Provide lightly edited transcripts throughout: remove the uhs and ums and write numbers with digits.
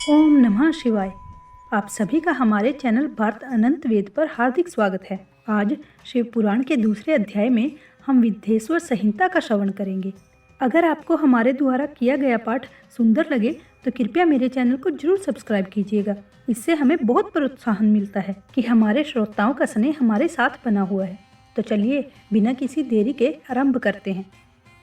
ओम नमः शिवाय। आप सभी का हमारे चैनल भारत अनंत वेद पर हार्दिक स्वागत है। आज शिव पुराण के दूसरे अध्याय में हम विद्येश्वर संहिता का श्रवण करेंगे। अगर आपको हमारे द्वारा किया गया पाठ सुंदर लगे तो कृपया मेरे चैनल को जरूर सब्सक्राइब कीजिएगा। इससे हमें बहुत प्रोत्साहन मिलता है कि हमारे श्रोताओं का स्नेह हमारे साथ बना हुआ है। तो चलिए बिना किसी देरी के आरंभ करते हैं।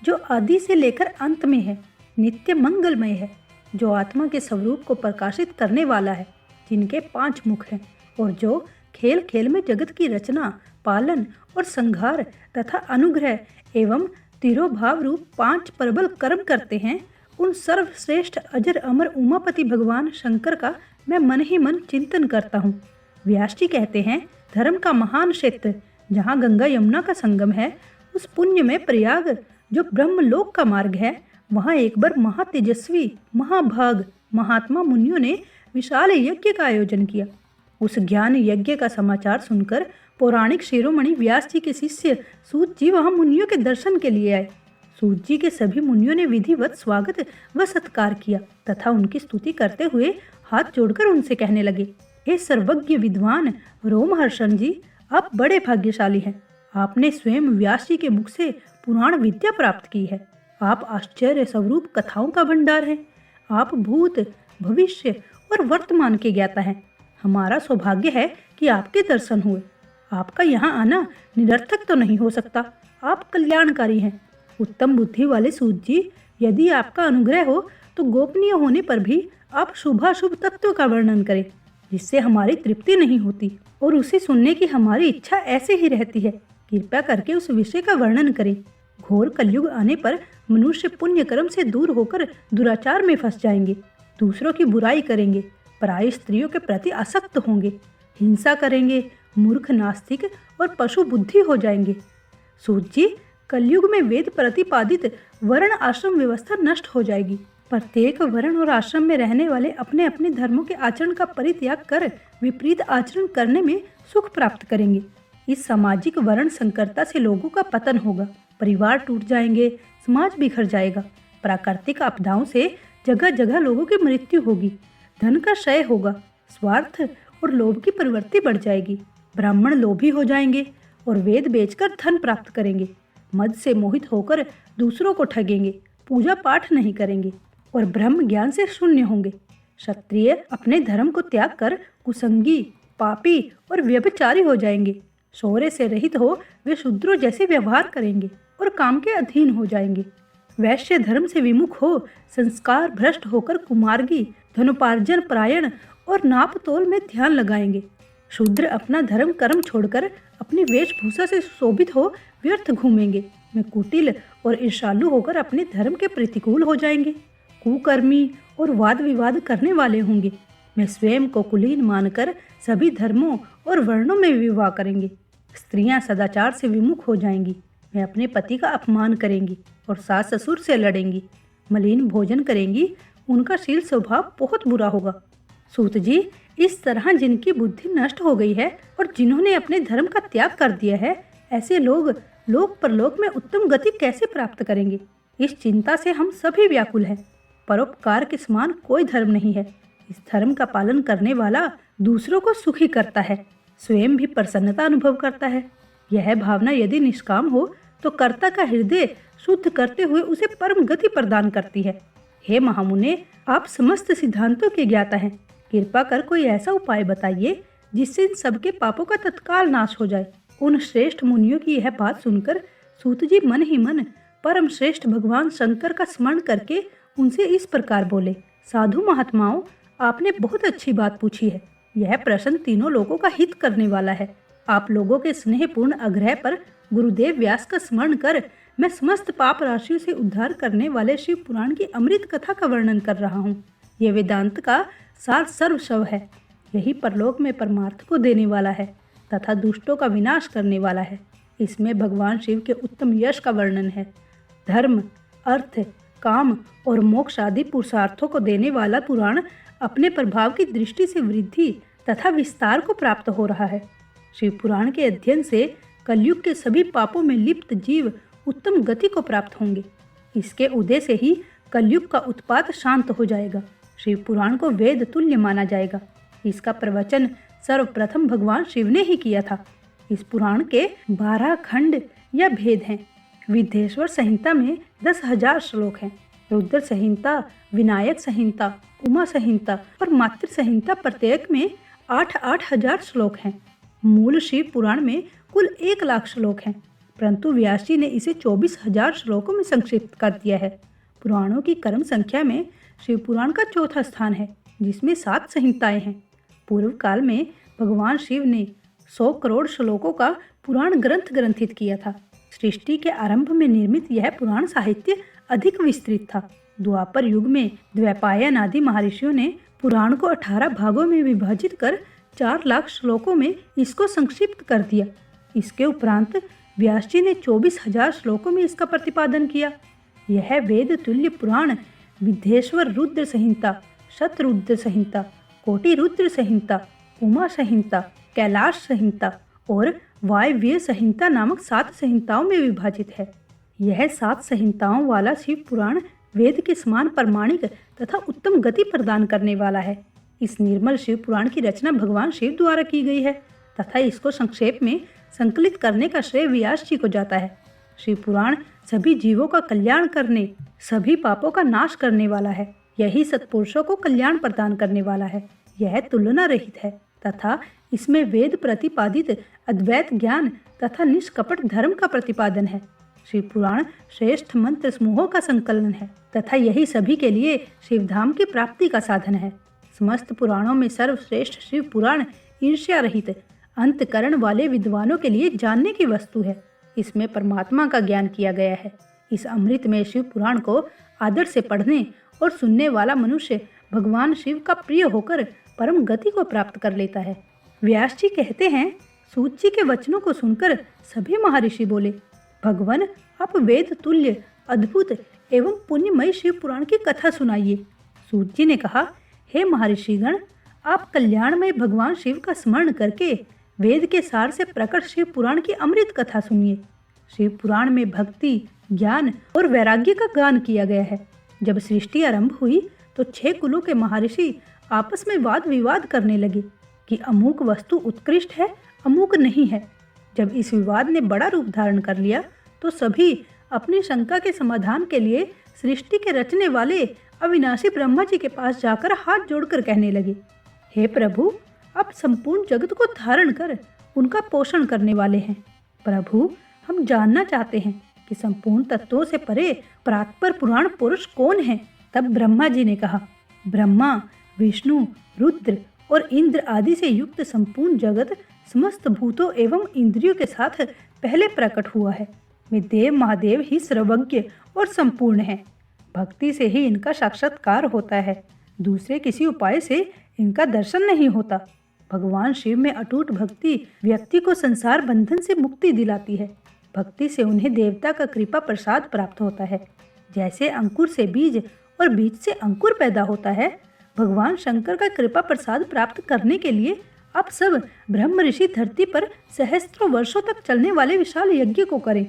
जो आदि से लेकर अंत में है, नित्य मंगलमय है, जो आत्मा के स्वरूप को प्रकाशित करने वाला है, जिनके 5 मुख हैं और जो खेल खेल में जगत की रचना, पालन और संहार तथा अनुग्रह एवं तिरोभाव रूप 5 प्रबल कर्म करते हैं, उन सर्वश्रेष्ठ अजर अमर उमापति भगवान शंकर का मैं मन ही मन चिंतन करता हूँ। व्यास जी कहते हैं, धर्म का महान क्षेत्र जहाँ गंगा यमुना का संगम है, उस पुण्य में प्रयाग जो ब्रह्मलोक का मार्ग है, वहाँ एक बार महातेजस्वी महाभाग महात्मा मुनियों ने विशाल यज्ञ का आयोजन किया। उस ज्ञान यज्ञ का समाचार सुनकर पौराणिक शिरोमणि व्यास जी के शिष्य सूत जी वहाँ मुनियों के दर्शन के लिए आए। सूत जी के सभी मुनियों ने विधिवत स्वागत व सत्कार किया तथा उनकी स्तुति करते हुए हाथ जोड़कर उनसे कहने लगे, हे सर्वज्ञ विद्वान रोमहर्षण जी, आप बड़े भाग्यशाली हैं। आपने स्वयं व्यास जी के मुख से पुराण विद्या प्राप्त की है। आप आश्चर्य स्वरूप कथाओं का भंडार हैं। आप भूत भविष्य और वर्तमान के ज्ञाता हैं। हमारा सौभाग्य है कि आपके दर्शन हुए। आपका यहाँ आना निरर्थक तो नहीं हो सकता। आप कल्याणकारी हैं। उत्तम बुद्धि वाले सूत जी, यदि आपका अनुग्रह हो तो गोपनीय होने पर भी आप शुभाशुभ तत्व का वर्णन करें, जिससे हमारी तृप्ति नहीं होती और उसे सुनने की हमारी इच्छा ऐसे ही रहती है। कृपया करके उस विषय का वर्णन करें। घोर कलयुग आने पर मनुष्य पुण्य कर्म से दूर होकर दुराचार में फंस जाएंगे, दूसरों की बुराई करेंगे, पराई स्त्रियों के प्रति आसक्त होंगे, हिंसा करेंगे, मूर्ख नास्तिक और पशु बुद्धि हो जाएंगे। सूत जी, कलयुग में वेद प्रतिपादित वर्ण आश्रम व्यवस्था नष्ट हो जाएगी। प्रत्येक वर्ण और आश्रम में रहने वाले अपने अपने धर्मों के आचरण का परित्याग कर विपरीत आचरण करने में सुख प्राप्त करेंगे। इस सामाजिक वर्ण संकरता से लोगों का पतन होगा, परिवार टूट जाएंगे, समाज बिखर जाएगा। प्राकृतिक आपदाओं से जगह जगह लोगों की मृत्यु होगी, धन का क्षय होगा, स्वार्थ और लोभ की प्रवृत्ति बढ़ जाएगी। ब्राह्मण लोभी हो जाएंगे और वेद बेचकर धन प्राप्त करेंगे। मद से मोहित होकर दूसरों को ठगेंगे, पूजा पाठ नहीं करेंगे और ब्रह्म ज्ञान से शून्य होंगे। क्षत्रिय अपने धर्म को त्याग कर कुसंगी, पापी और व्यभिचारी हो जाएंगे। शौर्य से रहित हो वे शूद्रों जैसे व्यवहार करेंगे और काम के अधीन हो जाएंगे। वैश्य धर्म से विमुख हो संस्कार भ्रष्ट होकर कुमार्गी, धनोपार्जन परायण और नाप तोल में ध्यान लगाएंगे। शूद्र अपना धर्म कर्म छोड़कर अपनी वेशभूषा से सुशोभित हो व्यर्थ घूमेंगे। वे कुटिल और ईर्ष्यालु होकर अपने धर्म के प्रतिकूल हो जाएंगे। कुकर्मी और वाद विवाद करने वाले होंगे। वे स्वयं को कुलीन मानकर सभी धर्मों और वर्णों में विवाह करेंगे। स्त्रियां सदाचार से विमुख हो जाएंगी। वे अपने पति का अपमान करेंगी और सास ससुर से लड़ेंगी, मलिन भोजन करेंगी। उनका शील स्वभाव बहुत बुरा होगा। सूत जी, इस तरह जिनकी बुद्धि नष्ट हो गई है और जिन्होंने अपने धर्म का त्याग कर दिया है, ऐसे लोग लोक परलोक में उत्तम गति कैसे प्राप्त करेंगे? इस चिंता से हम सभी व्याकुल हैं। परोपकार के समान कोई धर्म नहीं है। इस धर्म का पालन करने वाला दूसरों को सुखी करता है, स्वयं भी प्रसन्नता अनुभव करता है। यह भावना यदि निष्काम हो तो कर्ता का हृदय शुद्ध करते हुए उसे परम गति प्रदान करती है। हे महामुने, आप समस्त सिद्धांतों के ज्ञाता हैं। कृपा कर कोई ऐसा उपाय बताइए जिससे इन सबके पापों का तत्काल नाश हो जाए। उन श्रेष्ठ मुनियों की यह बात सुनकर सूत जी मन ही मन परम श्रेष्ठ भगवान शंकर का स्मरण करके उनसे इस प्रकार बोले, साधु महात्माओं, आपने बहुत अच्छी बात पूछी है। यह प्रश्न तीनों लोगों का हित करने वाला है। आप लोगों के स्नेहपूर्ण आग्रह पर गुरुदेव व्यास का स्मरण कर मैं समस्त पाप राशियों से उद्धार करने वाले शिव पुराण की अमृत कथा का वर्णन कर रहा हूँ। यह वेदांत का सार सर्वस्व है। यही परलोक में परमार्थ को देने वाला है तथा दुष्टों का विनाश करने वाला है। इसमें भगवान शिव के उत्तम यश का वर्णन है। धर्म, अर्थ, काम और मोक्ष आदि पुरुषार्थों को देने वाला पुराण अपने प्रभाव की दृष्टि से वृद्धि तथा विस्तार को प्राप्त हो रहा है। शिव पुराण के अध्ययन से कलयुग के सभी पापों में लिप्त जीव उत्तम गति को प्राप्त होंगे। इसके उदय से ही कलयुग का उत्पात शांत हो जाएगा। शिव पुराण को वेद तुल्य माना जाएगा। इसका प्रवचन सर्वप्रथम भगवान शिव ने ही किया था। इस पुराण के 12 खंड या भेद हैं। विद्येश्वर संहिता में 10,000 श्लोक हैं। रुद्र संहिता, विनायक संहिता, उमा संहिता और मातृ संहिता प्रत्येक में 8-8 हजार श्लोक हैं। मूल शिव पुराण में कुल 1 लाख श्लोक हैं, परंतु व्यास जी ने इसे 24,000 श्लोकों में संक्षिप्त कर दिया है। पुराणों की क्रम संख्या में शिव पुराण का चौथा स्थान है, जिसमें 7 संहिताएं हैं। पूर्व काल में भगवान शिव ने 100 करोड़ श्लोकों का पुराण ग्रंथ ग्रंथित किया था। सृष्टि के आरंभ में निर्मित यह पुराण साहित्य अधिक विस्तृत था। द्वापर युग में द्वैपायन आदि महर्षियों ने पुराण को 18 भागों में विभाजित कर 4 लाख श्लोकों में इसको संक्षिप्त कर दिया। इसके उपरांत व्यास जी ने 24,000 श्लोकों में इसका प्रतिपादन किया। यह वेद तुल्य पुराण विद्येश्वर रुद्र संहिता, शतरुद्र संहिता, कोटि रुद्र संहिता, उमा संहिता, कैलाश संहिता और वायव्य संहिता नामक 7 संहिताओं में विभाजित है। यह 7 संहिताओं वाला शिव पुराण वेद के समान प्रमाणिक तथा उत्तम गति प्रदान करने वाला है। इस निर्मल शिव पुराण की रचना भगवान शिव द्वारा की गई है तथा इसको संक्षेप में संकलित करने का श्रेय व्यास जी को जाता है। शिव पुराण सभी जीवों का कल्याण करने, सभी पापों का नाश करने वाला है। यही सत्पुरुषों को कल्याण प्रदान करने वाला है। यह तुलना रहित है तथा इसमें वेद प्रतिपादित अद्वैत ज्ञान तथा निष्कपट धर्म का प्रतिपादन है। शिव पुराण श्रेष्ठ मंत्र समूहों का संकलन है तथा यही सभी के लिए शिवधाम की प्राप्ति का साधन है। समस्त पुराणों में सर्वश्रेष्ठ शिव पुराण ईर्ष्या रहित अंतकरण वाले विद्वानों के लिए जानने की वस्तु है। इसमें परमात्मा का ज्ञान किया गया है। इस अमृत में शिव पुराण को आदर से पढ़ने और सुनने वाला मनुष्य भगवान शिव का प्रिय होकर परम गति को प्राप्त कर लेता है। व्यास जी कहते हैं, सूत जी के वचनों को सुनकर सभी महर्षि बोले, भगवान आप वेद तुल्य अद्भुत एवं पुण्यमय शिव पुराण की कथा सुनाइए। सूत जी ने कहा, हे महर्षिगण, आप कल्याणमय भगवान शिव का स्मरण करके वेद के सार से प्रकट शिव पुराण की अमृत कथा सुनिए। शिव पुराण में भक्ति, ज्ञान और वैराग्य का गान किया गया है। जब सृष्टि आरंभ हुई तो 6 कुलों के महर्षि आपस में वाद विवाद करने लगे कि अमुक वस्तु उत्कृष्ट है, अमुक नहीं है। जब इस विवाद ने बड़ा रूप धारण कर लिया तो सभी अपनी शंका के समाधान के लिए सृष्टि के रचने वाले अविनाशी ब्रह्मा जी के पास जाकर हाथ जोड़कर कहने लगे, हे प्रभु, आप संपूर्ण जगत को धारण कर उनका पोषण करने वाले हैं। प्रभु, हम जानना चाहते हैं कि संपूर्ण तत्वों से परे परात्पर पुराण पुरुष कौन है। तब ब्रह्मा जी ने कहा, ब्रह्मा, विष्णु, रुद्र और इंद्र आदि से युक्त संपूर्ण जगत समस्त भूतों एवं इंद्रियों के साथ पहले प्रकट हुआ है। वे देव महादेव ही सर्वज्ञ और संपूर्ण हैं। भक्ति से ही इनका साक्षात्कार होता है, दूसरे किसी उपाय से इनका दर्शन नहीं होता। भगवान शिव में अटूट भक्ति व्यक्ति को संसार बंधन से मुक्ति दिलाती है। भक्ति से उन्हें देवता का कृपा प्रसाद प्राप्त होता है। जैसे अंकुर से बीज और बीज से अंकुर पैदा होता है, भगवान शंकर का कृपा प्रसाद प्राप्त करने के लिए आप सब ब्रह्म ऋषि धरती पर सहस्त्रों वर्षों तक चलने वाले विशाल यज्ञ को करें।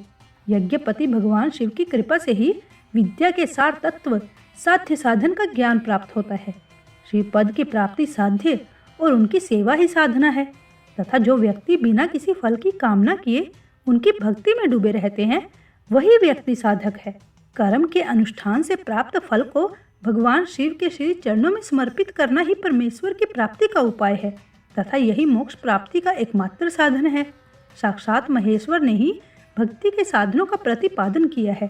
यज्ञपति भगवान शिव की कृपा से ही विद्या के सार तत्व साध्य साधन का ज्ञान प्राप्त होता है। शिव पद की प्राप्ति साध्य और उनकी सेवा ही साधना है तथा जो व्यक्ति बिना किसी फल की कामना किए उनकी भक्ति में डूबे रहते हैं, वही व्यक्ति साधक है। कर्म के अनुष्ठान से प्राप्त फल को भगवान शिव के श्री चरणों में समर्पित करना ही परमेश्वर की प्राप्ति का उपाय है तथा यही मोक्ष प्राप्ति का एकमात्र साधन है। साक्षात महेश्वर ने ही भक्ति के साधनों का प्रतिपादन किया है।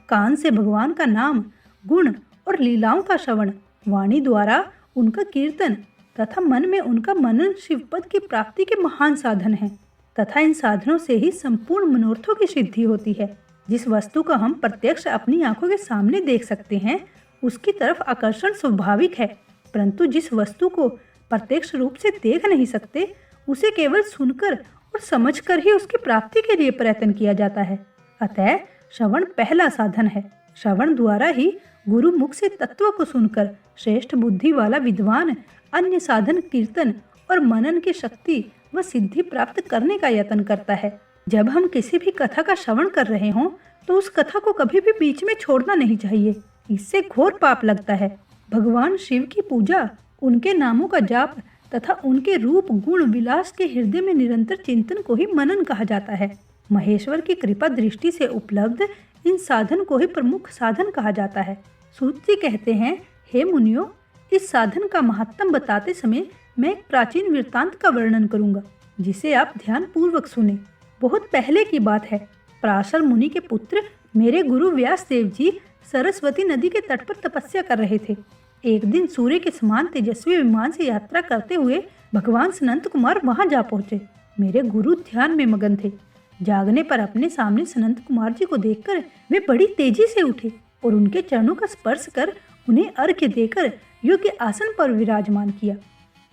कान से भगवान का नाम, गुण और लीलाओं का श्रवण, वाणी द्वारा उनका कीर्तन तथा मन में उनका मनन शिवपद की प्राप्ति के महान साधन हैं तथा इन साधनों से ही संपूर्ण मनोरथों की सिद्धि होती है। जिस वस्तु को हम प्रत्यक्ष अपनी आंखों के सामने देख सकते हैं उसकी तरफ आकर्षण स्वाभाविक है, परंतु जिस वस्तु को प्रत्यक्ष रूप से देख नहीं सकते उसे केवल सुनकर और समझकर ही उसकी प्राप्ति के लिए प्रयत्न किया जाता है। अतः श्रवण पहला साधन है। श्रवण द्वारा ही गुरु मुख से तत्व को सुनकर श्रेष्ठ बुद्धि वाला विद्वान अन्य साधन कीर्तन और मनन की शक्ति व सिद्धि प्राप्त करने का यत्न करता है। जब हम किसी भी कथा का श्रवण कर रहे हों तो उस कथा को कभी भी बीच में छोड़ना नहीं चाहिए, इससे घोर पाप लगता है। भगवान शिव की पूजा, उनके नामों का जाप तथा उनके रूप गुण विलास के हृदय में निरंतर चिंतन को ही मनन कहा जाता है। महेश्वर की कृपा दृष्टि से उपलब्ध इन साधन को ही प्रमुख साधन कहा जाता है। सूत जी कहते हैं, हे मुनियों, इस साधन का महत्तम बताते समय मैं एक प्राचीन वृत्तांत का वर्णन करूंगा, जिसे आप ध्यान पूर्वक सुने। बहुत पहले की बात है। पराशर मुनि के पुत्र मेरे गुरु व्यास देव जी सरस्वती नदी के तट पर तपस्या कर रहे थे। एक दिन सूर्य के समान तेजस्वी विमान से यात्रा करते हुए भगवान सनंत कुमार वहां जा पहुंचे। मेरे गुरु ध्यान में मगन थे। जागने पर अपने सामने सनंत कुमार जी को देखकर वे बड़ी तेजी से उठे और उनके चरणों का स्पर्श कर उन्हें अर्घ्य देकर योग्य आसन पर विराजमान किया।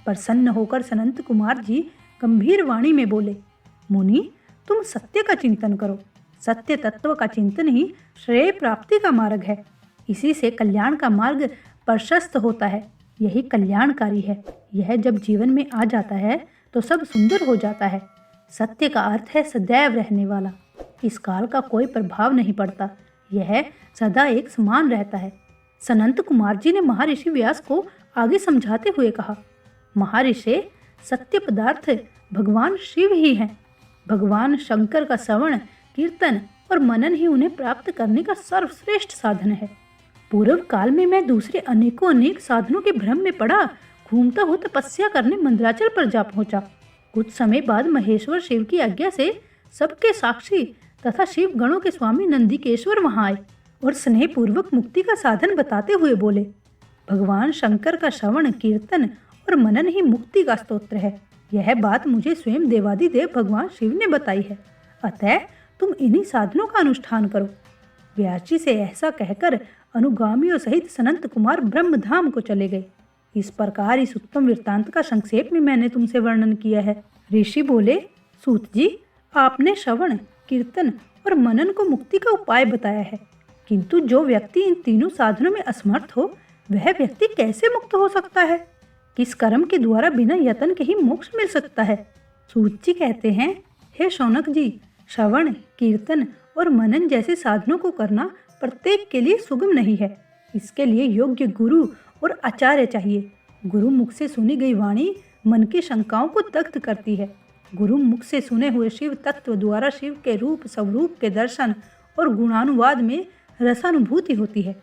प्रसन्न होकर सनंत कुमार जी गंभीर वाणी में बोले, मुनि, तुम सत्य का चिंतन करो। सत्य तत्व का चिंतन ही श्रेय प्राप्ति का मार्ग है। इसी से कल्याण का मार्ग प्रशस्त होता है। यही कल्याणकारी है। यह जब जीवन में आ जाता है तो सब सुंदर हो जाता है। सत्य का अर्थ है सदैव रहने वाला। इस काल का कोई प्रभाव नहीं पड़ता। यह सदा एक समान रहता है। सनंत कुमार जी ने महर्षि व्यास को आगे समझाते हुए कहा, महर्षि, सत्य पदार्थ भगवान शिव ही हैं। भगवान शंकर का श्रवण, कीर्तन और मनन ही उन्हें प्राप्त करने का सर्वश्रेष्ठ साधन है। पूर्व काल में मैं दूसरे अनेकों अनेक साधनों के भ्रम में पड़ा घूमता हुआ तपस्या करने मंदराचल पर जा पहुंचा। कुछ समय बाद महेश्वर शिव की आज्ञा से सबके साक्षी तथा शिव गणों के स्वामी नंदिकेश्वर वहां आए और स्नेह पूर्वक मुक्ति का साधन बताते हुए बोले, भगवान शंकर का श्रवण, कीर्तन और मनन ही मुक्ति का स्तोत्र है। यह बात मुझे स्वयं देवादिदेव भगवान शिव ने बताई है। अतः तुम इन्हीं साधनों का अनुष्ठान करो। व्यास जी से ऐसा कहकर अनुगामियों सहित सनंत कुमार ब्रह्मधाम को चले गए। इस प्रकार इस उत्तम वृत्तांत का संक्षेप में मैंने तुमसे वर्णन किया है। ऋषि बोले, सूत जी, आपने श्रवण, कीर्तन और मनन को मुक्ति का उपाय बताया है, किंतु जो व्यक्ति इन तीनों साधनों में असमर्थ हो, वह व्यक्ति कैसे मुक्त हो सकता है? किस कर्म के द्वारा बिना यत्न के ही मोक्ष मिल सकता है? सूत जी कहते हैं, हे शौनक जी, श्रवण, कीर्तन और मनन जैसे साधनों को करना प्रत्येक के लिए सुगम नहीं है। इसके लिए योग्य गुरु और आचार्य चाहिए। गुरु मुख से सुनी गई वाणी मन की शंकाओं को दग्ध करती है। गुरु मुख से सुने हुए शिव तत्व द्वारा शिव के रूप, स्वरूप के दर्शन और गुणानुवाद में रसानुभूति होती है।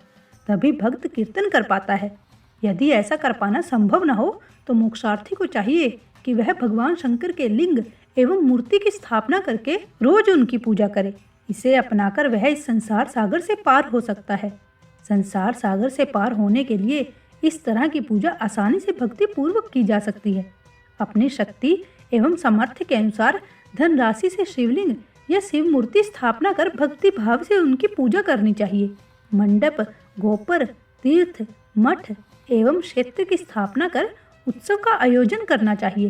तभी भक्त कीर्तन कर पाता है। यदि ऐसा कर पाना संभव न हो तो मोक्षार्थी को चाहिए कि वह भगवान शंकर के लिंग एवं मूर्ति की स्थापना करके रोज उनकी पूजा करे। इसे अपनाकर वह इस संसार सागर से पार हो सकता है। संसार सागर से पार होने के लिए इस तरह की पूजा आसानी से भक्ति पूर्वक की जा सकती है। अपनी शक्ति एवं सामर्थ्य के अनुसार धनराशि से शिवलिंग या शिव मूर्ति स्थापना कर भक्ति भाव से उनकी पूजा करनी चाहिए। मंडप, गोपर, तीर्थ, मठ एवं क्षेत्र की स्थापना कर उत्सव का आयोजन करना चाहिए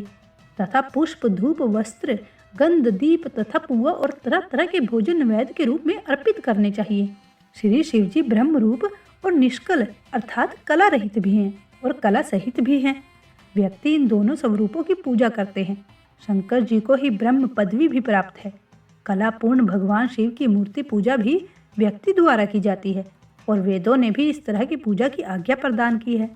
तथा पुष्प, धूप, वस्त्र, गंध, दीप तथा पुआ और तरह तरह के भोजन नैवेद्य के रूप में अर्पित करने चाहिए। श्री शिव जी ब्रह्म रूप और निष्कल अर्थात कला रहित भी हैं और कला सहित भी हैं। व्यक्ति इन दोनों स्वरूपों की पूजा करते हैं। शंकर जी को ही ब्रह्म पदवी भी प्राप्त है। कलापूर्ण भगवान शिव की मूर्ति पूजा भी व्यक्ति द्वारा की जाती है और वेदों ने भी इस तरह की पूजा की आज्ञा प्रदान की है।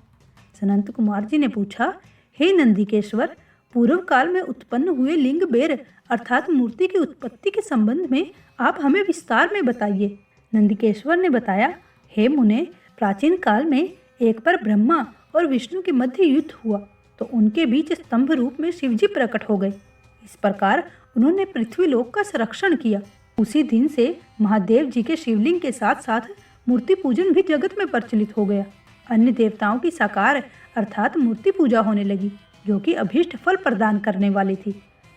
सनंत कुमार जी ने पूछा, हे नंदिकेश्वर, पूर्व काल में उत्पन्न हुए लिंग बेर अर्थात मूर्ति की उत्पत्ति के संबंध में आप हमें विस्तार में बताइए। नंदिकेश्वर ने बताया, हे मुने, प्राचीन काल में एक बार ब्रह्मा और विष्णु के मध्य युद्ध हुआ तो उनके बीच स्तंभ रूप में शिवजी प्रकट हो गए। इस प्रकार उन्होंने पृथ्वी लोक का संरक्षण किया। उसी दिन से महादेव जी के शिवलिंग के साथ साथ मूर्ति पूजन भी जगत में प्रचलित हो गया। अन्य देवताओं की साकार अर्थात मूर्ति पूजा होने लगी, जो कि अभीष्ट फल प्रदान करने वाली थी,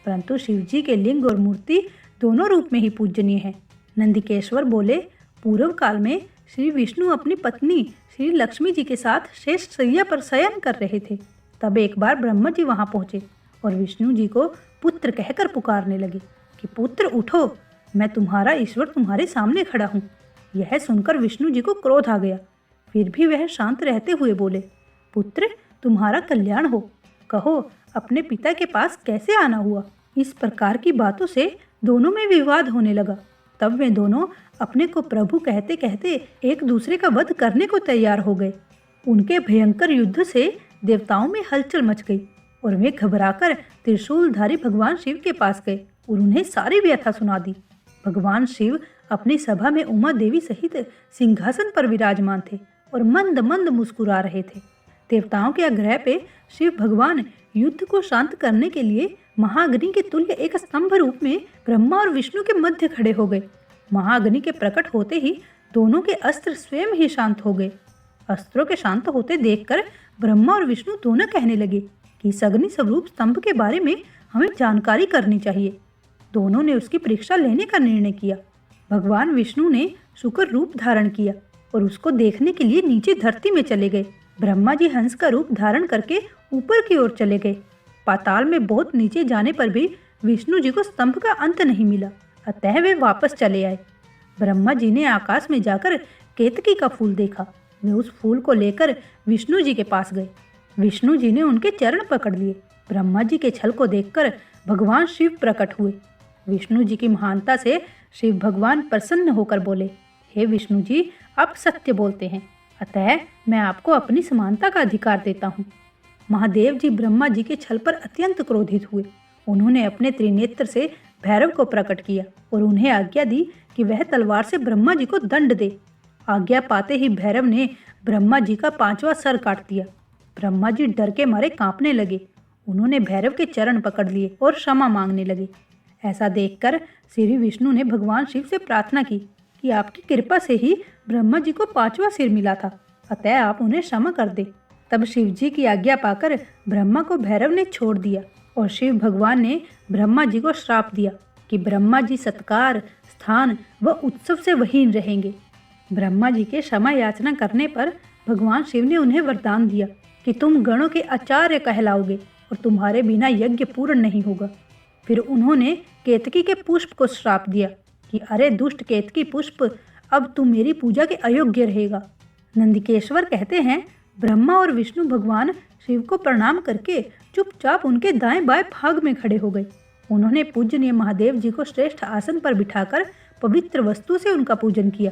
परंतु शिवजी के लिंग और मूर्ति दोनों रूप में ही पूजनीय है। नंदिकेश्वर बोले, पूर्व काल में श्री विष्णु अपनी पत्नी श्री लक्ष्मी जी के साथ शेष शैया पर शयन कर रहे थे। तब एक बार ब्रह्मा जी वहां पहुंचे और विष्णु जी को पुत्र कहकर पुकारने लगे कि पुत्र उठो, मैं तुम्हारा ईश्वर तुम्हारे सामने खड़ा हूँ। यह सुनकर विष्णु जी को क्रोध आ गया। फिर भी वह शांत रहते हुए बोले, पुत्र, तुम्हारा कल्याण हो, कहो अपने पिता के पास कैसे आना हुआ। इस प्रकार की बातों से दोनों में विवाद होने लगा। तब वे दोनों अपने को प्रभु कहते कहते एक दूसरे का वध करने को तैयार हो गए। उनके भयंकर युद्ध से देवताओं में हलचल मच गई और वे घबराकर त्रिशूलधारी भगवान शिव के पास गए और उन्हें सारी व्यथा सुना दी। भगवान शिव अपनी सभा में उमा देवी सहित सिंहासन पर विराजमान थे और मंद मंद मुस्कुरा रहे थे। देवताओं के आग्रह पे शिव भगवान युद्ध को शांत करने के लिए महाअग्नि के तुल्य एक स्तंभ रूप में ब्रह्मा और विष्णु के मध्य खड़े हो गए। महाअग्नि के प्रकट होते ही दोनों के अस्त्र स्वयं ही शांत हो गए। अस्त्रों के शांत होते देखकर ब्रह्मा और विष्णु दोनों कहने लगे कि इस अग्नि स्वरूप स्तंभ के बारे में हमें जानकारी करनी चाहिए। दोनों ने उसकी परीक्षा लेने का निर्णय किया। भगवान विष्णु ने शुक्र रूप धारण किया और उसको देखने के लिए नीचे धरती में चले गए। ब्रह्मा जी हंस का रूप धारण करके ऊपर की ओर चले गए। पाताल में बहुत नीचे जाने पर भी विष्णु जी को स्तंभ का अंत नहीं मिला, अतः वे वापस चले आए। ब्रह्मा जी ने आकाश में जाकर केतकी का फूल देखा। वे उस फूल को लेकर विष्णु जी के पास गए। विष्णु जी ने उनके चरण पकड़ लिए। ब्रह्मा जी के छल को देखकर भगवान शिव प्रकट हुए। विष्णु जी की महानता से शिव भगवान प्रसन्न होकर बोले, हे विष्णु जी, आप सत्य बोलते हैं, अतः मैं आपको अपनी समानता का अधिकार देता हूँ। महादेव जी ब्रह्मा जी के छल पर अत्यंत क्रोधित हुए। उन्होंने अपने त्रिनेत्र से भैरव को प्रकट किया और उन्हें आज्ञा दी कि वह तलवार से ब्रह्मा जी को दंड दे। आज्ञा पाते ही भैरव ने ब्रह्मा जी का 5वां सर काट दिया। ब्रह्मा जी डर के मारे कांपने लगे। उन्होंने भैरव के चरण पकड़ लिए और क्षमा मांगने लगे। ऐसा देखकर श्री विष्णु ने भगवान शिव से प्रार्थना की कि आपकी कृपा से ही ब्रह्मा जी को 5वां सिर मिला था, अतः आप उन्हें क्षमा कर दे। तब शिव जी की आज्ञा पाकर ब्रह्मा को भैरव ने छोड़ दिया और शिव भगवान ने ब्रह्मा जी को श्राप दिया कि ब्रह्मा जी सत्कार, स्थान व उत्सव से वहीन रहेंगे। ब्रह्मा जी के क्षमा याचना करने पर भगवान शिव ने उन्हें वरदान दिया कि तुम गणों के आचार्य कहलाओगे और तुम्हारे बिना यज्ञ पूर्ण नहीं होगा। फिर उन्होंने केतकी के पुष्प को श्राप दिया कि अरे दुष्ट केतकी पुष्प, अब तू मेरी पूजा के अयोग्य रहेगा। नंदिकेश्वर कहते हैं, ब्रह्मा और विष्णु भगवान शिव को प्रणाम करके चुपचाप उनके दाएं बाएं भाग में खड़े हो गए। उन्होंने पूजनीय महादेव जी को श्रेष्ठ आसन पर बिठाकर पवित्र वस्तु से उनका पूजन किया।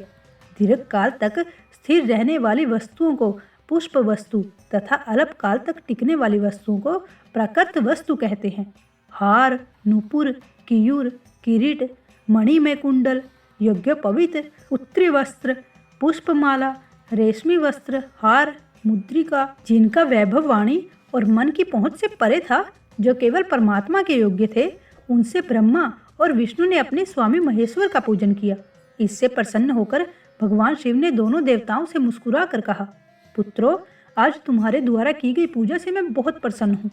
दीर्घ काल तक स्थिर रहने वाली वस्तुओं को पुष्प वस्तु तथा अल्प काल तक टिकने वाली वस्तुओं को प्राकृत वस्तु कहते हैं। हार, नूपुर, कियूर, किरीट, मणिमय कुंडल, यज्ञोपवीत, उत्तरी वस्त्र, पुष्पमाला, रेशमी वस्त्र, हार, मुद्रिका, जिनका वैभव वाणी और मन की पहुंच से परे था, जो केवल परमात्मा के योग्य थे, उनसे ब्रह्मा और विष्णु ने अपने स्वामी महेश्वर का पूजन किया। इससे प्रसन्न होकर भगवान शिव ने दोनों देवताओं से मुस्कुरा कर कहा, पुत्रों, आज तुम्हारे द्वारा की गई पूजा से मैं बहुत प्रसन्न हूँ।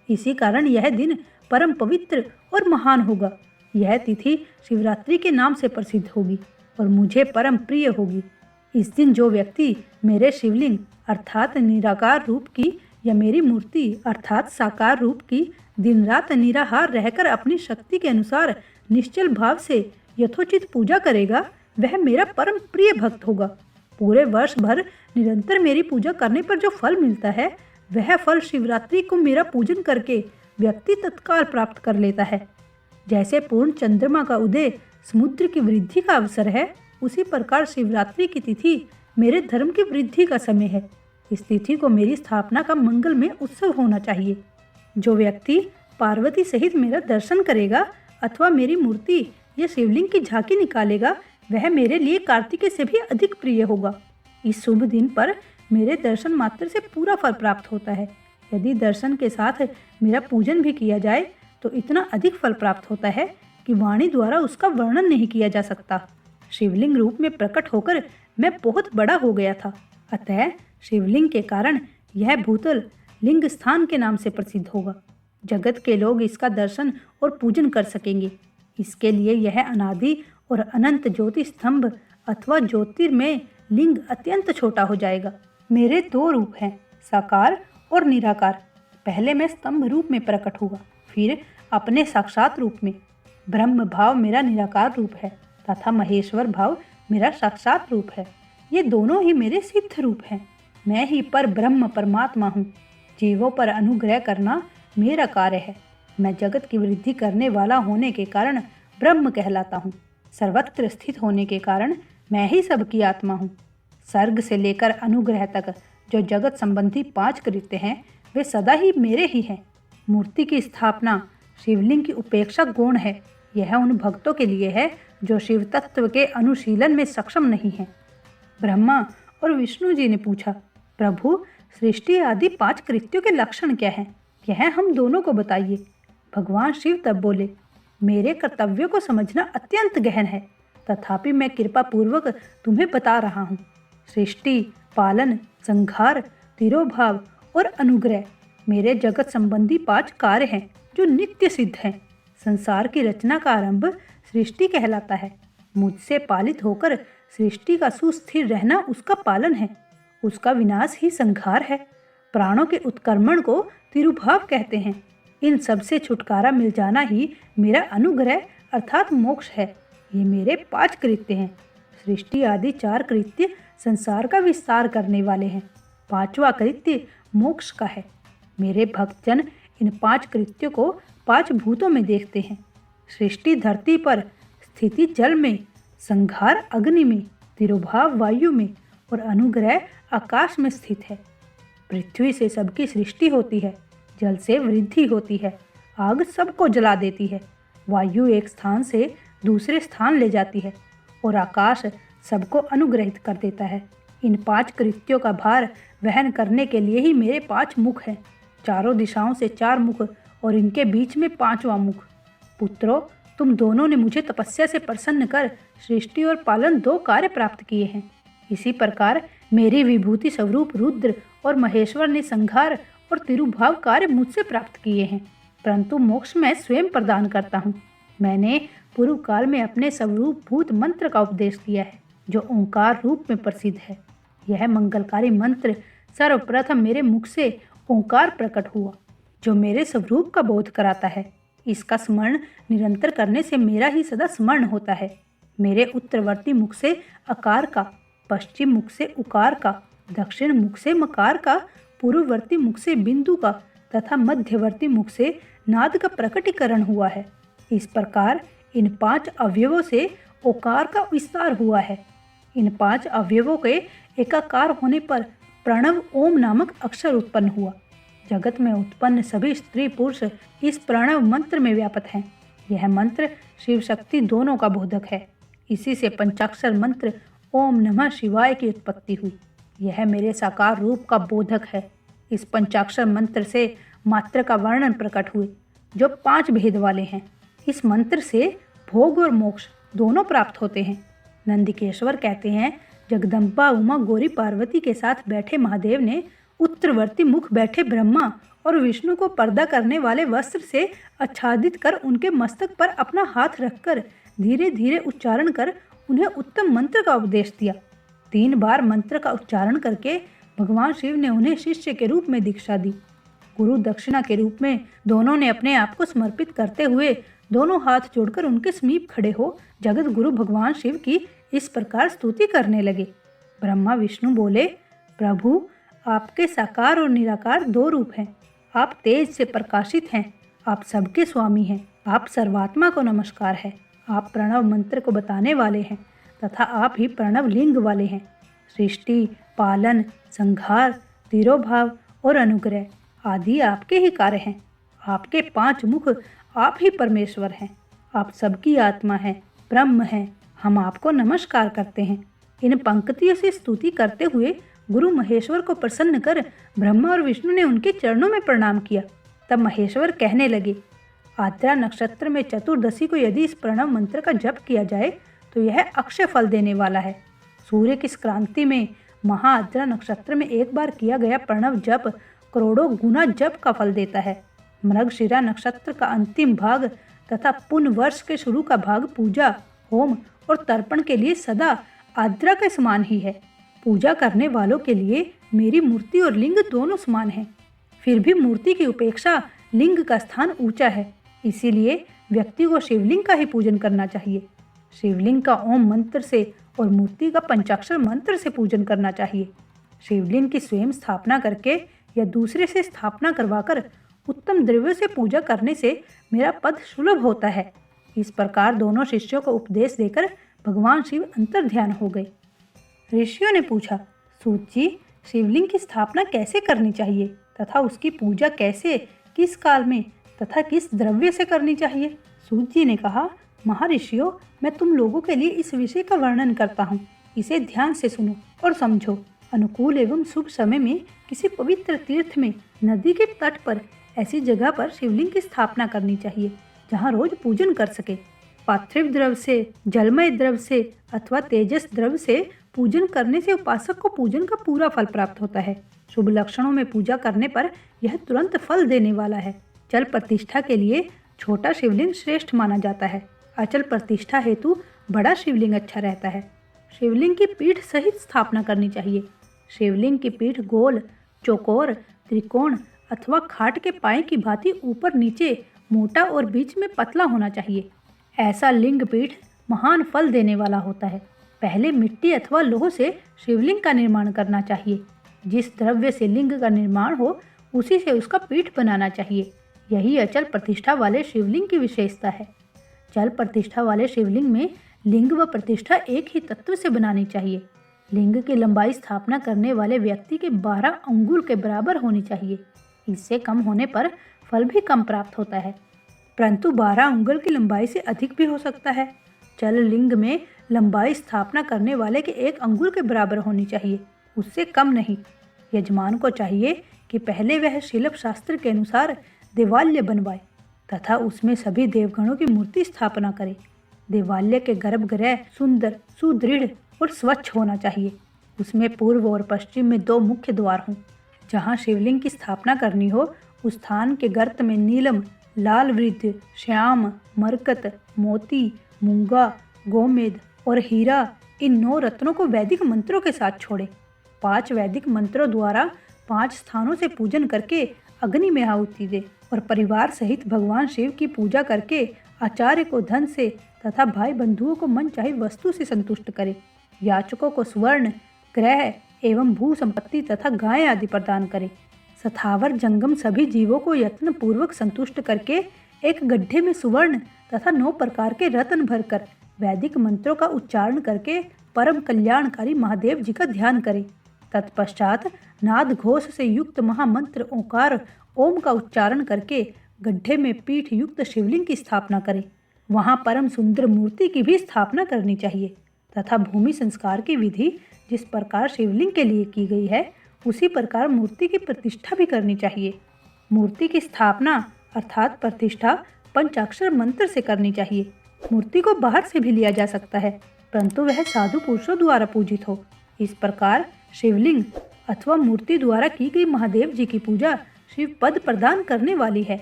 इसी कारण यह दिन परम पवित्र और महान होगा। यह तिथि शिवरात्रि के नाम से प्रसिद्ध होगी और मुझे परम प्रिय होगी। इस दिन जो व्यक्ति मेरे शिवलिंग अर्थात निराकार रूप की या मेरी मूर्ति अर्थात साकार रूप की दिन रात निराहार रहकर अपनी शक्ति के अनुसार निश्चल भाव से यथोचित पूजा करेगा, वह मेरा परम प्रिय भक्त होगा। पूरे वर्ष भर निरंतर मेरी पूजा करने पर जो फल मिलता है, वह फल शिवरात्रि को मेरा पूजन करके व्यक्ति तत्काल प्राप्त कर लेता है। जैसे पूर्ण चंद्रमा का उदय समुद्र की वृद्धि का अवसर है, उसी प्रकार शिवरात्रि की तिथि मेरे धर्म की वृद्धि का समय है। इस तिथि को मेरी स्थापना का मंगलमय उत्सव होना चाहिए। जो व्यक्ति पार्वती सहित मेरा दर्शन करेगा अथवा मेरी मूर्ति या शिवलिंग की झांकी निकालेगा, वह मेरे लिए कार्तिकेय से भी अधिक प्रिय होगा। इस शुभ दिन पर मेरे दर्शन मात्र से पूरा फल प्राप्त होता है। यदि दर्शन के साथ मेरा पूजन भी किया जाए तो इतना अधिक फल प्राप्त होता है कि वाणी द्वारा उसका वर्णन नहीं किया जा सकता। शिवलिंग रूप में प्रकट होकर मैं बहुत बड़ा हो गया था, अतः शिवलिंग के कारण यह भूतल लिंग स्थान के नाम से प्रसिद्ध होगा। जगत के लोग इसका दर्शन और पूजन कर सकेंगे। इसके लिए यह अनादि और अनंत ज्योति स्तंभ अथवा ज्योतिर्मय लिंग अत्यंत छोटा हो जाएगा। मेरे 2 रूप हैं, साकार और निराकार। पहले मैं स्तंभ रूप में प्रकट हुआ, फिर अपने साक्षात रूप में। ब्रह्म भाव मेरा निराकार रूप है तथा महेश्वर भाव मेरा साक्षात रूप है। ये दोनों ही मेरे सिद्ध रूप हैं। मैं ही पर ब्रह्म परमात्मा हूँ। जीवों पर अनुग्रह करना मेरा कार्य है। मैं जगत की वृद्धि करने वाला होने के कारण ब्रह्म कहलाता हूँ। सर्वत्र स्थित होने के कारण मैं ही सबकी आत्मा हूँ। सर्ग से लेकर अनुग्रह तक जो जगत संबंधी 5 कृत्य हैं वे सदा ही मेरे ही हैं। मूर्ति की स्थापना, शिवलिंग की उपेक्षा गौण है। यह उन भक्तों के लिए है जो शिव तत्व के अनुशीलन में सक्षम नहीं है। ब्रह्मा और विष्णु जी ने पूछा, प्रभु सृष्टि आदि 5 कृत्यों के लक्षण क्या हैं? यह हम दोनों को बताइए। भगवान शिव तब बोले, मेरे कर्तव्यों को समझना अत्यंत गहन है, तथापि मैं कृपा पूर्वक तुम्हें बता रहा हूँ। सृष्टि, पालन, संहार, तिरोभाव और अनुग्रह मेरे जगत संबंधी 5 कार्य हैं जो नित्य सिद्ध हैं। संसार की रचना का आरंभ सृष्टि कहलाता है। मुझसे पालित होकर सृष्टि का सुस्थिर रहना उसका पालन है। उसका विनाश ही संहार है। प्राणों के उत्क्रमण को तिरुभाव कहते हैं। इन सब से छुटकारा मिल जाना ही मेरा अनुग्रह अर्थात मोक्ष है। ये मेरे 5 कृत्य हैं। सृष्टि आदि 4 कृत्य संसार का विस्तार करने वाले हैं। 5वां कृत्य मोक्ष का है। मेरे भक्तजन इन 5 कृत्यों को 5 भूतों में देखते हैं। सृष्टि धरती पर, स्थिति जल में, संहार अग्नि में, तिरोभाव वायु में और अनुग्रह आकाश में स्थित है। पृथ्वी से सबकी सृष्टि होती है, जल से वृद्धि होती है, आग सबको जला देती है, वायु एक स्थान से दूसरे स्थान ले जाती है और आकाश सबको अनुग्रहित कर देता है। इन 5 कृत्यों का भार वहन करने के लिए ही मेरे 5 मुख हैं। चारों दिशाओं से 4 मुख और इनके बीच में 5वां मुख। पुत्रों, तुम दोनों ने मुझे तपस्या से प्रसन्न कर सृष्टि और पालन 2 कार्य प्राप्त किए हैं। इसी प्रकार मेरी विभूति स्वरूप रुद्र और महेश्वर ने संहार और तिरुभाव कार्य मुझसे प्राप्त किए हैं, परंतु मोक्ष मैं स्वयं प्रदान करता हूँ। मैंने पूर्व काल में अपने स्वरूप भूत मंत्र का उपदेश दिया है, जो ओंकार रूप में प्रसिद्ध है। यह मंगलकारी मंत्र सर्वप्रथम मेरे मुख से ओंकार प्रकट हुआ, जो मेरे स्वरूप का बोध कराता है। इसका स्मरण निरंतर करने से मेरा ही सदा स्मरण होता है। मेरे उत्तरवर्ती मुख से अकार का, पश्चिम मुख से उकार का, दक्षिण मुख से मकार का, पूर्ववर्ती मुख से बिंदु का तथा मध्यवर्ती मुख से नाद का प्रकटीकरण हुआ है। इस प्रकार इन 5 अवयवों से ओकार का विस्तार हुआ है। इन 5 अवयवों के एकाकार होने पर प्रणव ओम नामक अक्षर उत्पन्न हुआ। जगत में उत्पन्न सभी स्त्री पुरुष इस प्रणव मंत्र में व्यापक हैं। यह मंत्र शिव शक्ति दोनों का बोधक है। इसी से पंचाक्षर मंत्र ओम नमः शिवाय की उत्पत्ति हुई। यह मेरे साकार रूप का बोधक है। इस पंचाक्षर मंत्र से मात्र का वर्णन प्रकट हुए, जो 5 भेद वाले हैं। इस मंत्र से भोग और मोक्ष दोनों प्राप्त होते हैं। नंदिकेश्वर कहते हैं, जगदम्बा उमा गौरी पार्वती के साथ बैठे महादेव ने उत्तरवर्ती मुख बैठे ब्रह्मा और विष्णु को पर्दा करने वाले वस्त्र से आच्छादित कर उनके मस्तक पर अपना हाथ रखकर धीरे धीरे उच्चारण कर उन्हें उत्तम मंत्र का उपदेश दिया। 3 बार मंत्र का उच्चारण करके भगवान शिव ने उन्हें शिष्य के रूप में दीक्षा दी। गुरु दक्षिणा के रूप में दोनों ने अपने आप को समर्पित करते हुए दोनों हाथ जोड़कर उनके समीप खड़े हो जगत गुरु भगवान शिव की इस प्रकार स्तुति करने लगे। ब्रह्मा विष्णु बोले, प्रभु आपके साकार और निराकार 2 रूप हैं। आप तेज से प्रकाशित हैं, आप सबके स्वामी हैं, आप सर्वात्मा को नमस्कार है। आप प्रणव मंत्र को बताने वाले हैं तथा आप ही प्रणव लिंग वाले हैं। सृष्टि, पालन, संहार, तिरोभाव और अनुग्रह आदि आपके ही कार्य हैं। आपके 5 मुख आप ही परमेश्वर हैं। आप सबकी आत्मा हैं, ब्रह्म हैं। हम आपको नमस्कार करते हैं। इन पंक्तियों से स्तुति करते हुए गुरु महेश्वर को प्रसन्न कर ब्रह्मा और विष्णु ने उनके चरणों में प्रणाम किया। तब महेश्वर कहने लगे, आद्रा नक्षत्र में चतुर्दशी को यदि इस प्रणव मंत्र का जप किया जाए तो यह अक्षय फल देने वाला है। सूर्य की क्रांति में महाआद्रा नक्षत्र में एक बार किया गया प्रणव जप करोड़ों गुना जप का फल देता है। मृगशिरा नक्षत्र का अंतिम भाग तथा पुण्य वर्ष के शुरू का भाग पूजा, होम और तर्पण के लिए सदा आद्रा के समान ही है। पूजा करने वालों के लिए मेरी मूर्ति और लिंग दोनों समान हैं। फिर भी मूर्ति की उपेक्षा लिंग का स्थान ऊंचा है, इसीलिए व्यक्ति को शिवलिंग का ही पूजन करना चाहिए। शिवलिंग का ओम मंत्र से और मूर्ति का पंचाक्षर मंत्र से पूजन करना चाहिए। शिवलिंग की स्वयं स्थापना करके या दूसरे से स्थापना करवाकर उत्तम द्रव्य से पूजा करने से मेरा पद सुलभ होता है। इस प्रकार दोनों शिष्यों को उपदेश देकर भगवान शिव अंतर्ध्यान हो गए। ऋषियों ने पूछा, सूत जी, शिवलिंग की स्थापना कैसे करनी चाहिए तथा उसकी पूजा कैसे, किस काल में तथा किस द्रव्य से करनी चाहिए? सूत जी ने कहा, महर्षियों, मैं तुम लोगों के लिए इस विषय का वर्णन करता हूँ। इसे ध्यान से सुनो और समझो। अनुकूल एवं शुभ समय में किसी पवित्र तीर्थ में, नदी के तट पर, ऐसी जगह पर शिवलिंग की स्थापना करनी चाहिए जहाँ रोज पूजन कर सके। पार्थिव द्रव्य से, जलमय द्रव्य से अथवा तेजस द्रव्य से पूजन करने से उपासक को पूजन का पूरा फल प्राप्त होता है। शुभ लक्षणों में पूजा करने पर यह तुरंत फल देने वाला है। जल प्रतिष्ठा के लिए छोटा शिवलिंग श्रेष्ठ माना जाता है। अचल प्रतिष्ठा हेतु बड़ा शिवलिंग अच्छा रहता है। शिवलिंग की पीठ सहित स्थापना करनी चाहिए। शिवलिंग की पीठ गोल, चौकोर, त्रिकोण अथवा खाट के पाए की भांति ऊपर नीचे मोटा और बीच में पतला होना चाहिए। ऐसा लिंग पीठ महान फल देने वाला होता है। पहले मिट्टी अथवा लोह से शिवलिंग का निर्माण करना चाहिए। जिस द्रव्य से लिंग का निर्माण हो उसी से उसका पीठ बनाना चाहिए। यही अचल प्रतिष्ठा वाले शिवलिंग की विशेषता है। जल प्रतिष्ठा वाले शिवलिंग में लिंग व प्रतिष्ठा एक ही तत्व से बनानी चाहिए। लिंग की लंबाई स्थापना करने वाले व्यक्ति के 12 अंगुल के बराबर होनी चाहिए। इससे कम होने पर फल भी कम प्राप्त होता है, परंतु 12 अंगुल की लंबाई से अधिक भी हो सकता है। जल लिंग में लंबाई स्थापना करने वाले के 1 अंगुल के बराबर होनी चाहिए, उससे कम नहीं। यजमान को चाहिए कि पहले वह शिल्प शास्त्र के अनुसार देवालय बनवाए तथा उसमें सभी देवगणों की मूर्ति स्थापना करे। देवालय के गर्भगृह सुंदर, सुदृढ़ और स्वच्छ होना चाहिए। उसमें पूर्व और पश्चिम में 2 मुख्य द्वार हों। जहाँ शिवलिंग की स्थापना करनी हो उस स्थान के गर्त में नीलम, लाल वृद्ध, श्याम, मरकत, मोती, मूंगा, गोमेद और हीरा, इन 9 रत्नों को वैदिक मंत्रों के साथ छोड़े। 5 वैदिक मंत्रों द्वारा 5 स्थानों से पूजन करके अग्नि में आहुति दे और परिवार सहित भगवान शिव की पूजा करके आचार्य को धन से तथा भाई बंधुओं को मनचाही वस्तु से संतुष्ट करे। याचकों को स्वर्ण, ग्रह एवं भू संपत्ति तथा गाय आदि प्रदान करे। सथावर जंगम सभी जीवों को यत्न पूर्वक संतुष्ट करके एक गड्ढे में सुवर्ण तथा 9 प्रकार के रत्न भरकर वैदिक मंत्रों का उच्चारण करके परम कल्याणकारी महादेव जी का ध्यान करे। तत्पश्चात नाद घोष से युक्त महामंत्र ओंकार ओम का उच्चारण करके गड्ढे में पीठ युक्त शिवलिंग की स्थापना करे। वहाँ परम सुंदर मूर्ति की भी स्थापना करनी चाहिए तथा भूमि संस्कार की विधि जिस प्रकार शिवलिंग के लिए की गई है उसी प्रकार मूर्ति की प्रतिष्ठा भी करनी चाहिए। मूर्ति की स्थापना अर्थात प्रतिष्ठा पंचाक्षर मंत्र से करनी चाहिए। मूर्ति को बाहर से भी लिया जा सकता है, परंतु वह साधु पुरुषों द्वारा पूजित हो। इस प्रकार शिवलिंग अथवा मूर्ति द्वारा की गई महादेव जी की पूजा शिव पद प्रदान करने वाली है।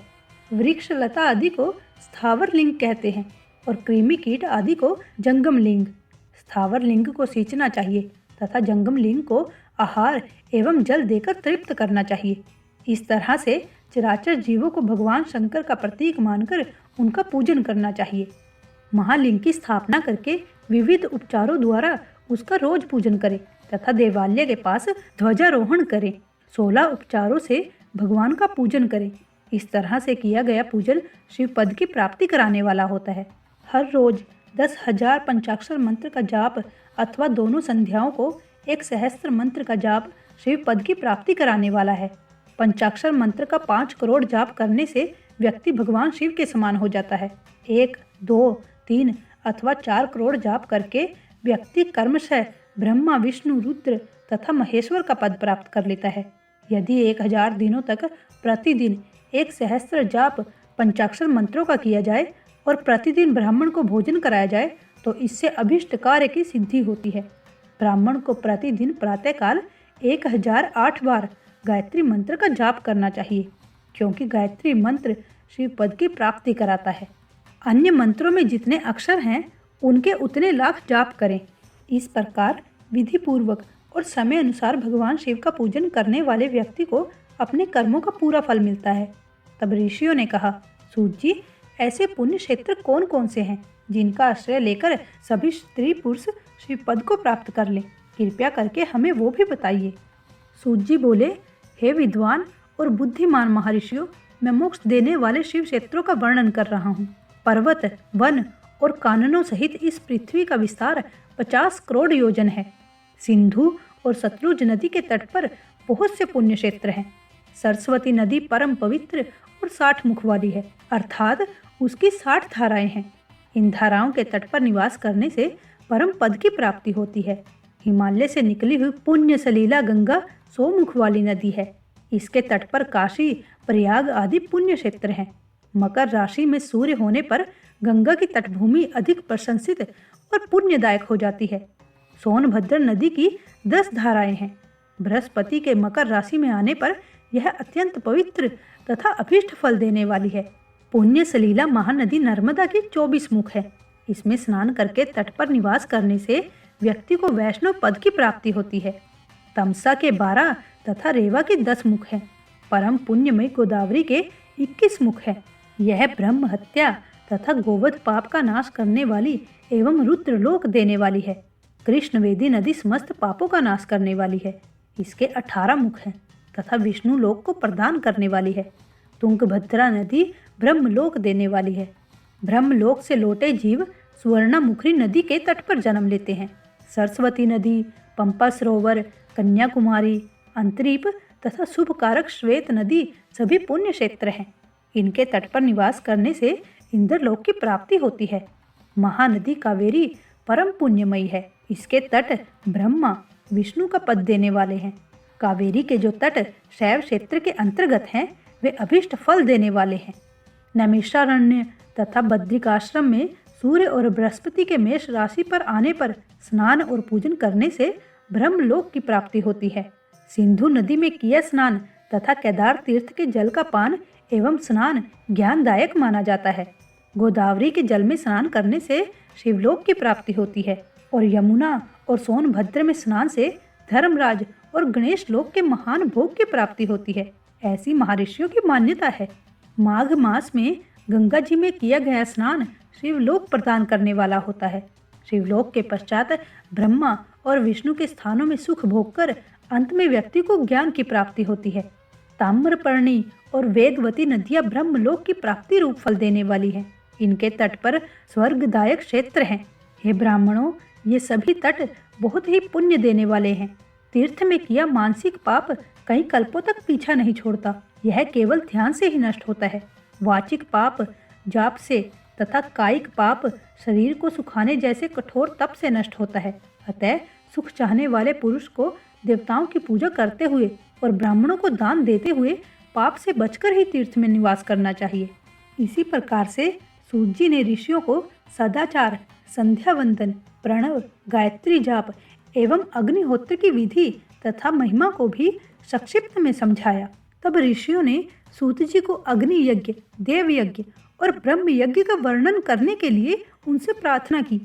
वृक्ष लता आदि को स्थावर लिंग कहते हैं और कृमि कीट आदि को जंगम लिंग। स्थावर लिंग को सींचना चाहिए तथा जंगम लिंग को आहार एवं जल देकर तृप्त करना चाहिए। इस तरह से चराचर जीवों को भगवान शंकर का प्रतीक मानकर उनका पूजन करना चाहिए। महालिंग की स्थापना करके विविध उपचारों द्वारा उसका रोज पूजन करें तथा देवालय के पास ध्वजारोहण करें। 16 उपचारों से भगवान का पूजन करें। इस तरह से किया गया पूजन शिव पद की प्राप्ति कराने वाला होता है। हर रोज 10,000 पंचाक्षर मंत्र का जाप अथवा दोनों संध्याओं को 1 सहस्त्र मंत्र का जाप शिव पद की प्राप्ति कराने वाला है। पंचाक्षर मंत्र का 5 करोड़ जाप करने से व्यक्ति भगवान शिव के समान हो जाता है। 1, 2, 3 अथवा 4 करोड़ जाप करके व्यक्ति कर्मशः ब्रह्मा, विष्णु, रुद्र तथा महेश्वर का पद प्राप्त कर लेता है। यदि 1000 दिनों तक प्रतिदिन 1 सहस्त्र जाप पंचाक्षर मंत्रों का किया जाए और प्रतिदिन ब्राह्मण को भोजन कराया जाए तो इससे अभिष्ट कार्य की सिद्धि होती है। ब्राह्मण को प्रतिदिन प्रातःकाल 1008 बार गायत्री मंत्र का जाप करना चाहिए, क्योंकि गायत्री मंत्र शिव पद की प्राप्ति कराता है। अन्य मंत्रों में जितने अक्षर हैं उनके उतने लाख जाप करें। इस प्रकार विधि पूर्वक और समय अनुसार भगवान शिव का पूजन करने वाले व्यक्ति को अपने कर्मों का पूरा फल मिलता है। तब ऋषियों ने कहा, सूत जी, ऐसे पुण्य क्षेत्र कौन कौन से हैं जिनका आश्रय लेकर सभी स्त्री पुरुष शिव पद को प्राप्त कर लें? कृपया करके हमें वो भी बताइए। सूत जी बोले, हे विद्वान और बुद्धिमान महर्षियों, मैं मोक्ष देने वाले शिव क्षेत्रों का वर्णन कर रहा हूँ। पर्वत, वन और काननों सहित इस पृथ्वी का विस्तार 50 करोड़ योजन है। सिंधु और सतलुज नदी के तट पर बहुत से पुण्य क्षेत्र हैं। सरस्वती नदी परम पवित्र और 60 मुख वाली है, अर्थात उसकी 60 धाराएं हैं। इन धाराओं के तट पर निवास करने से परम पद की प्राप्ति होती है। हिमालय से निकली हुई पुण्य सलीला गंगा 100 मुख वाली नदी है। इसके तट पर काशी, प्रयाग आदि पुण्य क्षेत्र हैं। मकर राशि में सूर्य होने पर गंगा की तटभूमि अधिक प्रशंसित और पुण्यदायक हो जाती है। सोनभद्र नदी की 10 धाराएं हैं। बृहस्पति के मकर राशि में आने पर यह अत्यंत पवित्र तथा अभीष्ट फल देने वाली है। पुण्य सलीला महानदी नर्मदा की 24 मुख है। इसमें स्नान करके तट पर निवास करने से व्यक्ति को वैष्णव पद की प्राप्ति होती है। तमसा के 12 तथा रेवा के 10 मुख हैं। परम पुण्यमय गोदावरी के 21 मुख हैं। यह ब्रह्म हत्या तथा गोवध पाप का नाश करने वाली एवं रुद्रलोक देने वाली है। कृष्णवेदी नदी समस्त पापों का नाश करने वाली है। इसके 18 मुख हैं तथा विष्णु लोक को प्रदान करने वाली है। तुंगभद्रा नदी ब्रह्मलोक देने वाली है। ब्रह्मलोक से लौटे जीव सुवर्णामुखी नदी के तट पर जन्म लेते हैं। सरस्वती नदी, पंपा सरोवर, कन्याकुमारी, अंतरीप तथा शुभकारक श्वेत नदी सभी पुण्य क्षेत्र हैं। इनके तट पर निवास करने से इंद्रलोक की प्राप्ति होती है। महानदी कावेरी परम पुण्यमयी है। इसके तट ब्रह्मा विष्णु का पद देने वाले हैं। कावेरी के जो तट शैव क्षेत्र के अंतर्गत हैं वे अभीष्ट फल देने वाले हैं। नैमिषारण्य तथा बद्रिकाश्रम में सूर्य और बृहस्पति के मेष राशि पर आने पर स्नान और पूजन करने से ब्रह्मलोक की प्राप्ति होती है। सिंधु नदी में किया स्नान तथा केदार तीर्थ के जल का पान एवं स्नान ज्ञानदायक माना जाता है। गोदावरी के जल में स्नान करने से शिवलोक की प्राप्ति होती है और यमुना और सोनभद्र में स्नान से धर्मराज और गणेश लोक के महान भोग की प्राप्ति होती है। ऐसी महर्षियों की मान्यता है। माघ मास में गंगा जी में किया गया स्नान शिवलोक प्रदान करने वाला होता है। शिवलोक के पश्चात ब्रह्मा और विष्णु के स्थानों में सुख भोग कर अंत में व्यक्ति को ज्ञान की प्राप्ति होती है। ताम्रपर्णी और वेदवती नदियां ब्रह्मलोक की प्राप्ति रूप फल देने वाली हैं। इनके तट पर स्वर्गदायक क्षेत्र हैं। हे ब्राह्मणों, ये सभी तट बहुत ही पुण्य देने वाले हैं। तीर्थ में किया मानसिक पाप कई कल्पों तक पीछा नहीं छोड़ता। यह केवल ध्यान से ही नष्ट होता है। वाचिक पाप जाप से तथा कायिक पाप शरीर को सुखाने जैसे कठोर तप से नष्ट होता है। अतः सुख चाहने वाले पुरुष को देवताओं की पूजा करते हुए और ब्राह्मणों को दान देते हुए पाप से बचकर ही तीर्थ में निवास करना चाहिए। इसी प्रकार से सूत जी ने ऋषियों को सदाचार, संध्या वंदन, प्रणव, गायत्री जाप एवं अग्निहोत्र की विधि तथा महिमा को भी संक्षिप्त में समझाया। तब ऋषियों ने सूत जी को अग्नि यज्ञ, देव यज्ञ और ब्रह्म यज्ञ का वर्णन करने के लिए उनसे प्रार्थना की,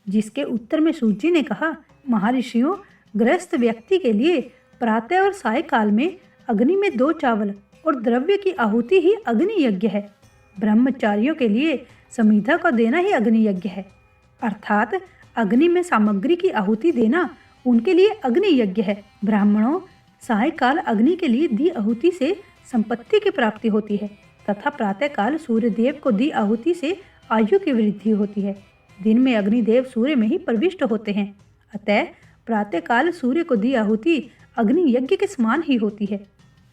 जिसके उत्तर में सूत जी ने कहा, महर्षियों, गृहस्थ व्यक्ति के लिए प्रातः और सायकाल में अग्नि में 2 चावल और द्रव्य की आहुति ही अग्नि यज्ञ है। ब्रह्मचारियों के लिए समिधा का देना ही अग्नि यज्ञ है, अर्थात अग्नि में सामग्री की आहुति देना उनके लिए अग्नि यज्ञ है। ब्राह्मणों, सायकाल अग्नि के लिए दी आहुति से संपत्ति की प्राप्ति होती है तथा प्रातःकाल सूर्य देव को दी आहुति से आयु की वृद्धि होती है। दिन में अग्निदेव सूर्य में ही प्रविष्ट होते हैं, अतः प्रातःकाल सूर्य को दी आहुति अग्नि यज्ञ के समान ही होती है।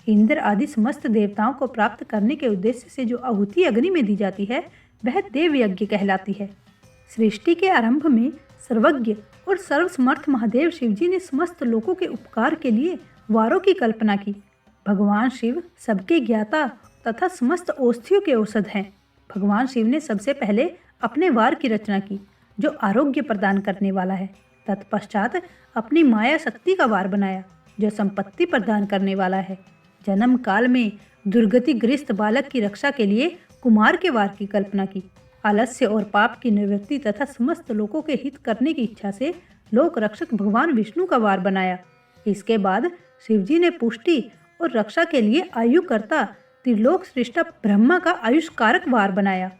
इंद्र आदि समस्त देवताओं को प्राप्त करने के उद्देश्य से जो आहुति अग्नि में दी जाती है वह देव यज्ञ कहलाती है। सृष्टि के आरंभ में सर्वज्ञ और सर्वसमर्थ महादेव शिवजी ने समस्त लोगों के उपकार के लिए वारों की कल्पना की। भगवान शिव सबके ज्ञाता तथा समस्त औषधियों के औषध हैं। भगवान शिव ने सबसे पहले अपने वार की रचना की जो आरोग्य प्रदान करने वाला है। तत्पश्चात अपनी माया शक्ति का वार बनाया जो संपत्ति प्रदान करने वाला है। जन्म काल में दुर्गतिग्रस्त बालक की रक्षा के लिए कुमार के वार की कल्पना की। आलस्य और पाप की निवृत्ति तथा समस्त लोगों के हित करने की इच्छा से लोक रक्षक भगवान विष्णु का वार बनाया। इसके बाद शिवजी ने पुष्टि और रक्षा के लिए आयुकर्ता त्रिलोक सृष्टा ब्रह्मा का आयुष्कारक वार बनाया।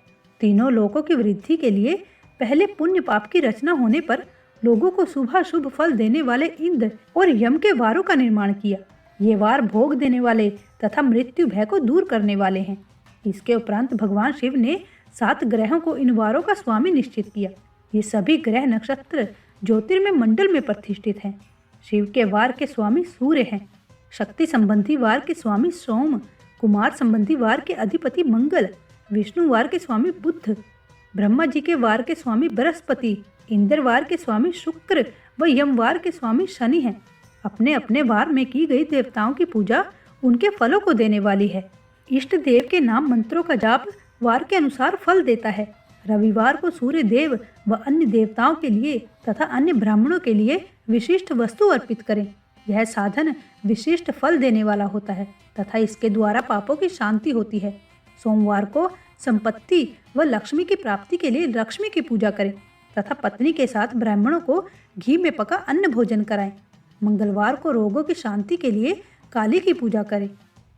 तीनों लोकों की वृद्धि के लिए पहले पुण्य पाप की रचना होने पर लोगों को शुभ फल देने वाले इंद्र और यम के वारों का निर्माण किया। ये वार भोग देने वाले तथा मृत्यु भय को दूर करने वाले हैं। इसके उपरांत भगवान शिव ने 7 ग्रहों को इन वारों का स्वामी निश्चित किया। ये सभी ग्रह नक्षत्र ज्योतिर्मय मंडल में प्रतिष्ठित हैं। शिव के वार के स्वामी सूर्य हैं। शक्ति संबंधी वार के स्वामी सोम, कुमार संबंधी वार के अधिपति मंगल, विष्णु वार के स्वामी बुध, ब्रह्मा जी के वार के स्वामी बृहस्पति, इंद्र वार के स्वामी शुक्र व यम वार के स्वामी शनि हैं। अपने अपने वार में की गई देवताओं की पूजा उनके फलों को देने वाली है। इष्ट देव के नाम मंत्रों का जाप वार के अनुसार फल देता है। रविवार को सूर्य देव व अन्य देवताओं के लिए तथा अन्य ब्राह्मणों के लिए विशिष्ट वस्तु अर्पित करें। यह साधन विशिष्ट फल देने वाला होता है तथा इसके द्वारा पापों की शांति होती है। सोमवार को संपत्ति व लक्ष्मी की प्राप्ति के लिए लक्ष्मी की पूजा करें तथा पत्नी के साथ ब्राह्मणों को घी में पका अन्न भोजन कराएं। मंगलवार को रोगों की शांति के लिए काली की पूजा करें।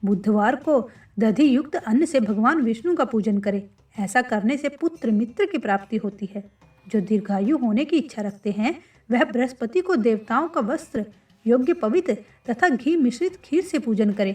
बुधवार को दधि युक्त अन्न से भगवान विष्णु का पूजन करें। ऐसा करने से पुत्र मित्र की प्राप्ति होती है। जो दीर्घायु होने की इच्छा रखते हैं वह बृहस्पति को देवताओं का वस्त्र, योग्य पवित्र तथा घी मिश्रित खीर से पूजन करें।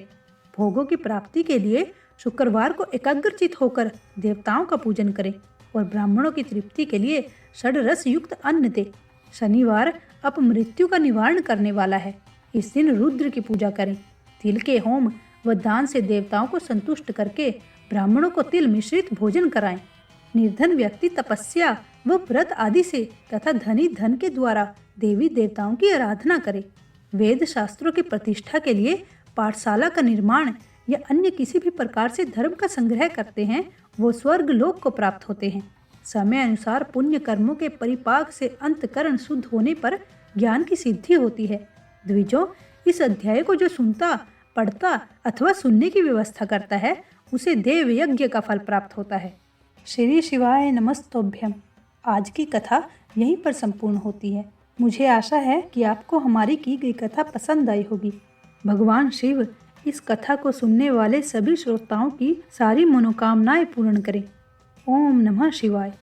भोगों की प्राप्ति के लिए शुक्रवार को एकाग्रचित होकर देवताओं का पूजन करें और ब्राह्मणों की तृप्ति के लिए षड्रस युक्त अन्न दे। शनिवार अपमृत्यु का निवारण करने वाला है। इस दिन रुद्र की पूजा करें। तिल के होम व दान से देवताओं को संतुष्ट करके ब्राह्मणों को तिल मिश्रित भोजन कराएं। निर्धन व्यक्ति तपस्या व व्रत आदि से तथा धनी धन के द्वारा देवी देवताओं की आराधना करे। वेद शास्त्रों की प्रतिष्ठा के लिए पाठशाला का निर्माण या अन्य किसी भी प्रकार से धर्म का संग्रह करते हैं वो स्वर्ग लोक को प्राप्त होते हैं। समय अनुसार पुण्य कर्मों के परिपाक से अंतकरण शुद्ध होने पर ज्ञान की सिद्धि होती है। द्विजों, इस अध्याय को जो सुनता, पढ़ता अथवा सुनने की व्यवस्था करता है उसे देव यज्ञ का फल प्राप्त होता है। श्री शिवाय नमस्तोभ्यम। आज की कथा यहीं पर संपूर्ण होती है। मुझे आशा है कि आपको हमारी की गई कथा पसंद आई होगी। भगवान शिव इस कथा को सुनने वाले सभी श्रोताओं की सारी मनोकामनाएं पूर्ण करें। ओम नमः शिवाय।